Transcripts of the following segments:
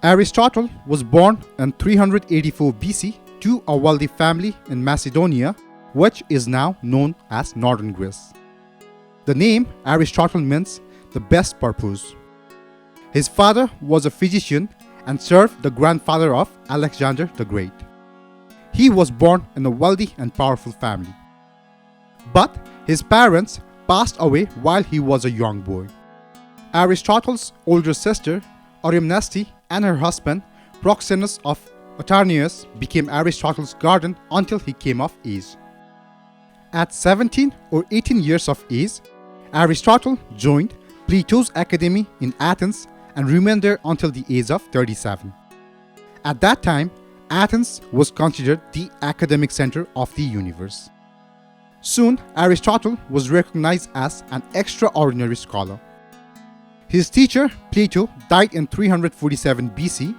Aristotle was born in 384 BC to a wealthy family in Macedonia, which is now known as northern Greece. The name Aristotle means the best purpose. His father was a physician and served the grandfather of Alexander the Great. He was born in a wealthy and powerful family. But his parents passed away while he was a young boy. Aristotle's older sister, Orimnesti, and her husband, Proxenus of Atarneus, became Aristotle's guardian until he came of age. At 17 or 18 years of age, Aristotle joined Plato's academy in Athens and remained there until the age of 37. At that time, Athens was considered the academic center of the universe. Soon, Aristotle was recognized as an extraordinary scholar. His teacher, Plato, died in 347 BC.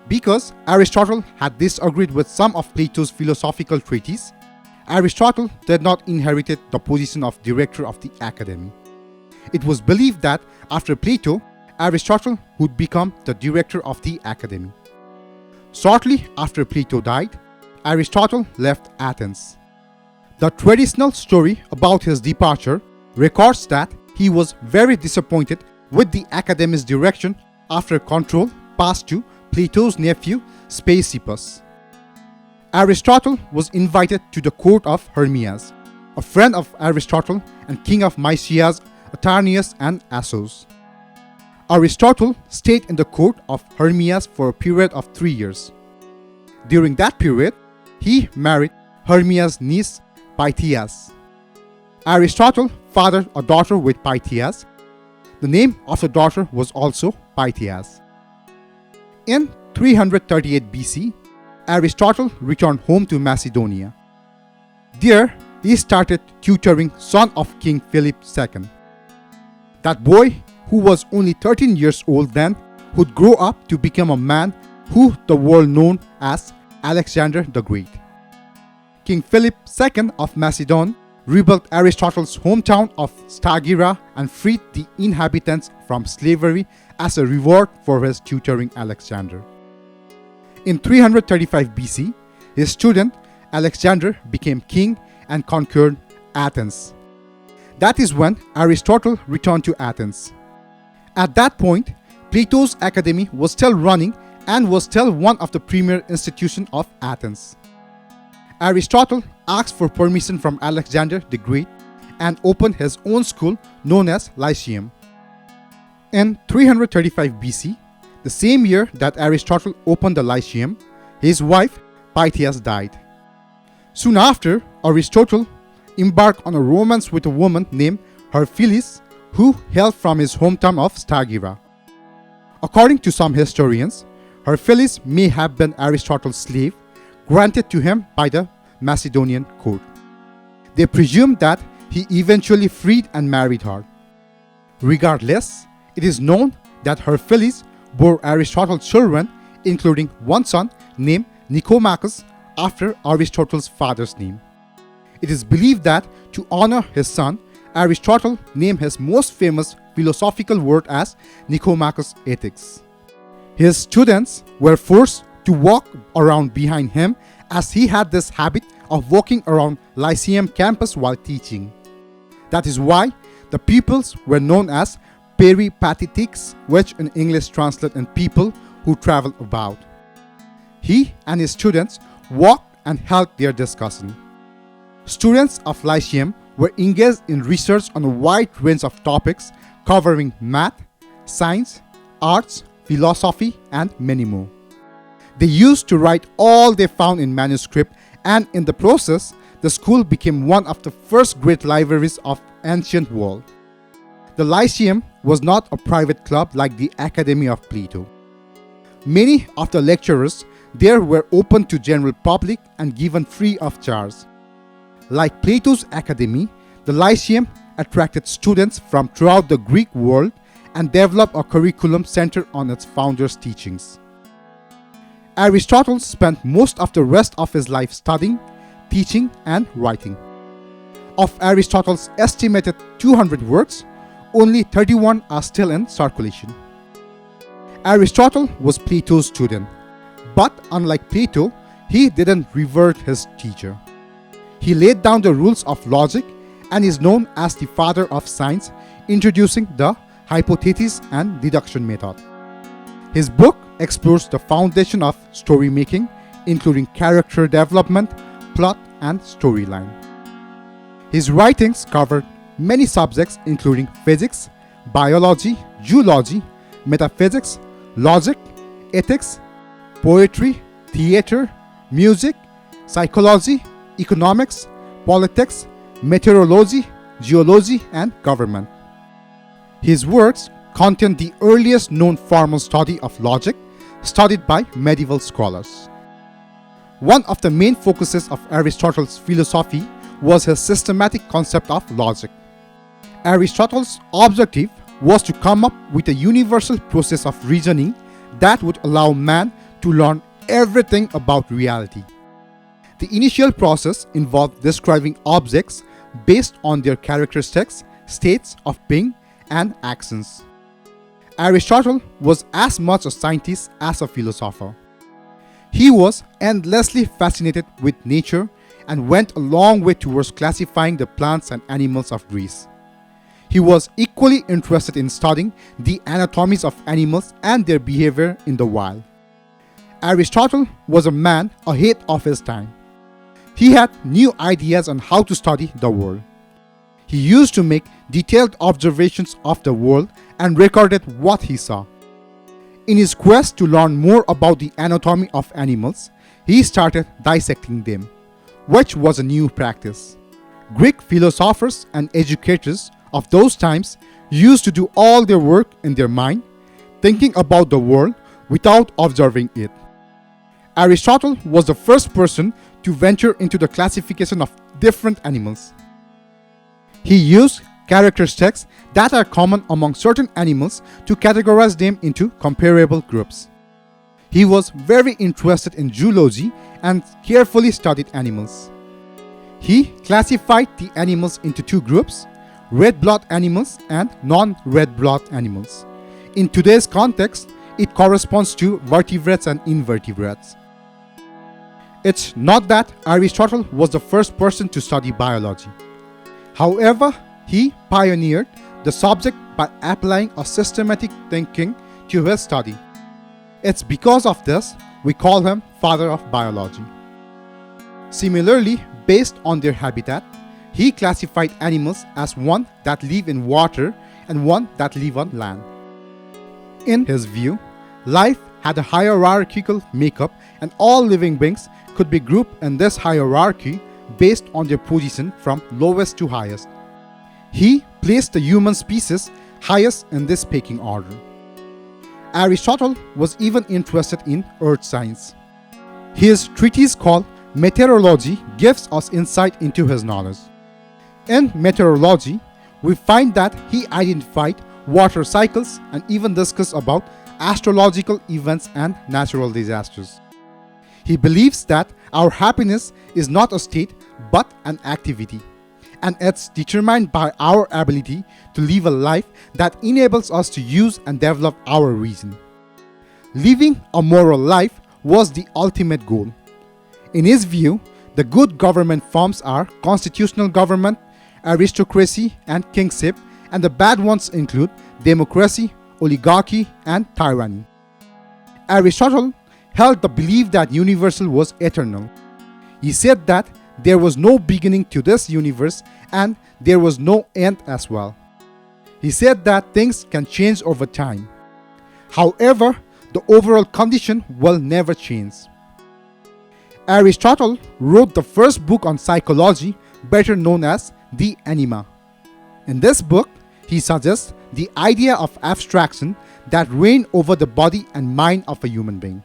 Because Aristotle had disagreed with some of Plato's philosophical treatises, Aristotle did not inherit the position of director of the academy. It was believed that after Plato, Aristotle would become the director of the academy. Shortly after Plato died, Aristotle left Athens. The traditional story about his departure records that he was very disappointed with the academy's direction after control passed to Plato's nephew Speusippus. Aristotle was invited to the court of Hermias, a friend of Aristotle and king of Mysias, Atarneus and Assos. Aristotle stayed in the court of Hermias for a period of 3 years. During that period, he married Hermias' niece Pythias. Aristotle fathered a daughter with Pythias. The name of the daughter was also Pythias. In 338 BC, Aristotle returned home to Macedonia. There, he started tutoring son of King Philip II. That boy, who was only 13 years old then, would grow up to become a man who the world known as Alexander the Great. King Philip II of Macedon rebuilt Aristotle's hometown of Stagira and freed the inhabitants from slavery as a reward for his tutoring Alexander. In 335 BC, his student Alexander became king and conquered Athens. That is when Aristotle returned to Athens. At that point, Plato's academy was still running and was still one of the premier institutions of Athens. Aristotle asked for permission from Alexander the Great and opened his own school known as Lyceum. In 335 BC, the same year that Aristotle opened the Lyceum, his wife Pythias died. Soon after, Aristotle embarked on a romance with a woman named Herphilis, who hailed from his hometown of Stagira. According to some historians, Herphilis may have been Aristotle's slave, granted to him by the Macedonian court. They presume that he eventually freed and married her. Regardless, it is known that Herphilis bore Aristotle's children, including one son named Nicomachus after Aristotle's father's name. It is believed that to honor his son, Aristotle named his most famous philosophical work as Nicomachus' Ethics. His students were forced to walk around behind him as he had this habit of walking around Lyceum campus while teaching. That is why the pupils were known as peripatetics, which in English translates in people who travel about. He and his students walked and held their discussion. Students of Lyceum were engaged in research on a wide range of topics covering math, science, arts, philosophy, and many more. They used to write all they found in manuscript, and in the process, the school became one of the first great libraries of ancient world. The Lyceum was not a private club like the Academy of Plato. Many of the lecturers there were open to general public and given free of charge. Like Plato's academy, the Lyceum attracted students from throughout the Greek world and developed a curriculum centered on its founder's teachings. Aristotle spent most of the rest of his life studying, teaching, and writing. Of Aristotle's estimated 200 works, only 31 are still in circulation. Aristotle was Plato's student, but unlike Plato, he didn't revert his teacher. He laid down the rules of logic and is known as the father of science, introducing the hypothesis and deduction method. His book explores the foundation of story making, including character development, plot, and storyline. His writings covered many subjects including physics, biology, zoology, metaphysics, logic, ethics, poetry, theater, music, psychology, economics, politics, meteorology, geology, and government. His works contain the earliest known formal study of logic studied by medieval scholars. One of the main focuses of Aristotle's philosophy was his systematic concept of logic. Aristotle's objective was to come up with a universal process of reasoning that would allow man to learn everything about reality. The initial process involved describing objects based on their characteristics, states of being, and actions. Aristotle was as much a scientist as a philosopher. He was endlessly fascinated with nature and went a long way towards classifying the plants and animals of Greece. He was equally interested in studying the anatomies of animals and their behavior in the wild. Aristotle was a man ahead of his time. He had new ideas on how to study the world. He used to make detailed observations of the world and recorded what he saw. In his quest to learn more about the anatomy of animals, he started dissecting them, which was a new practice. Greek philosophers and educators of those times used to do all their work in their mind, thinking about the world without observing it. Aristotle was the first person to venture into the classification of different animals. He used characteristics that are common among certain animals to categorize them into comparable groups. He was very interested in zoology and carefully studied animals. He classified the animals into two groups: red blood animals and non-red blood animals. In today's context, it corresponds to vertebrates and invertebrates. It's not that Aristotle was the first person to study biology. However, he pioneered the subject by applying a systematic thinking to his study. It's because of this we call him father of biology. Similarly, based on their habitat, he classified animals as one that live in water and one that live on land. In his view, life had a hierarchical makeup and all living beings could be grouped in this hierarchy based on their position from lowest to highest. He placed the human species highest in this pecking order. Aristotle was even interested in earth science. His treatise called Meteorology gives us insight into his knowledge. In meteorology, we find that he identified water cycles and even discussed about astrological events and natural disasters. He believes that our happiness is not a state but an activity, and it's determined by our ability to live a life that enables us to use and develop our reason. Living a moral life was the ultimate goal. In his view, the good government forms are constitutional government, aristocracy, and kingship, and the bad ones include democracy, oligarchy, and tyranny. Aristotle held the belief that universal was eternal. He said that there was no beginning to this universe and there was no end as well. He said that things can change over time. However, the overall condition will never change. Aristotle wrote the first book on psychology, better known as the Anima. In this book, he suggests the idea of abstraction that reign over the body and mind of a human being.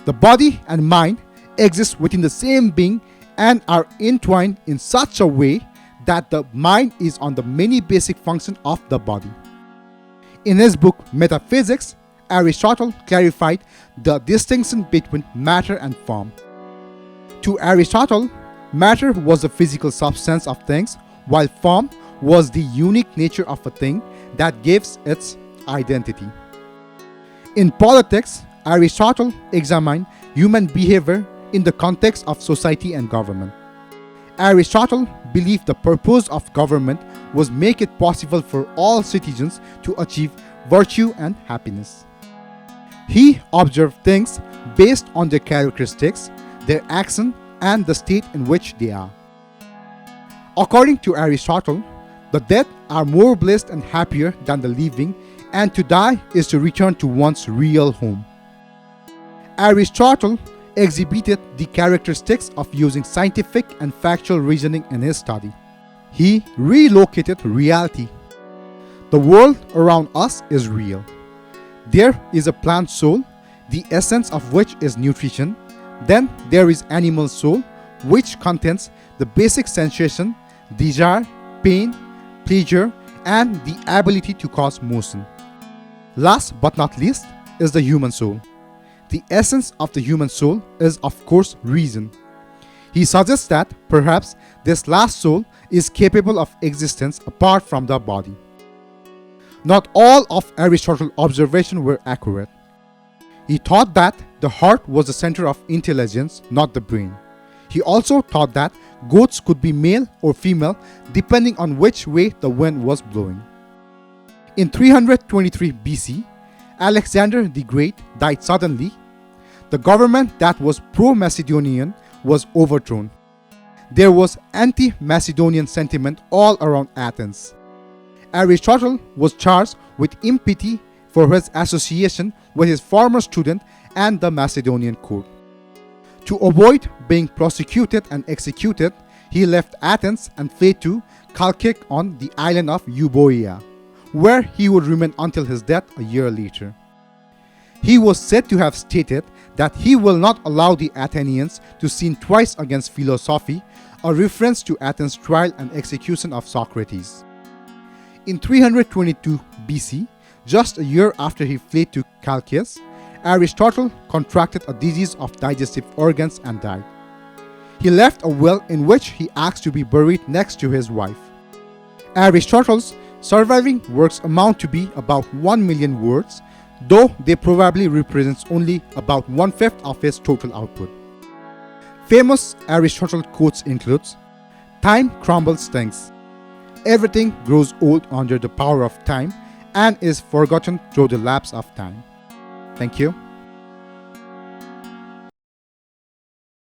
The body and mind exist within the same being and are entwined in such a way that the mind is on the many basic functions of the body. In his book Metaphysics, Aristotle clarified the distinction between matter and form. To Aristotle, matter was the physical substance of things, while form was the unique nature of a thing that gives its identity. In politics, Aristotle examined human behavior in the context of society and government. Aristotle believed the purpose of government was make it possible for all citizens to achieve virtue and happiness. He observed things based on their characteristics, their action, and the state in which they are. According to Aristotle, the dead are more blessed and happier than the living, and to die is to return to one's real home. Aristotle exhibited the characteristics of using scientific and factual reasoning in his study. He relocated reality. The world around us is real. There is a plant soul, the essence of which is nutrition. Then there is animal soul, which contains the basic sensation, desire, pain, pleasure, and the ability to cause motion. Last but not least is the human soul. The essence of the human soul is, of course, reason. He suggests that perhaps this last soul is capable of existence apart from the body. Not all of Aristotle's observations were accurate. He thought that the heart was the center of intelligence, not the brain. He also thought that goats could be male or female depending on which way the wind was blowing. In 323 BC, Alexander the Great died suddenly. The government that was pro-Macedonian was overthrown. There was anti-Macedonian sentiment all around Athens. Aristotle was charged with impiety for his association with his former student and the Macedonian court. To avoid being prosecuted and executed, he left Athens and fled to Chalkidiki on the island of Euboea, where he would remain until his death a year later. He was said to have stated that he will not allow the Athenians to sin twice against philosophy, a reference to Athens' trial and execution of Socrates. In 322 BC, just a year after he fled to Chalkidiki, Aristotle contracted a disease of digestive organs and died. He left a will in which he asked to be buried next to his wife. Aristotle's surviving works amount to be about 1 million words, though they probably represents only about 1/5 of his total output. Famous Aristotle quotes includes, "Time crumbles things. Everything grows old under the power of time and is forgotten through the lapse of time." Thank you.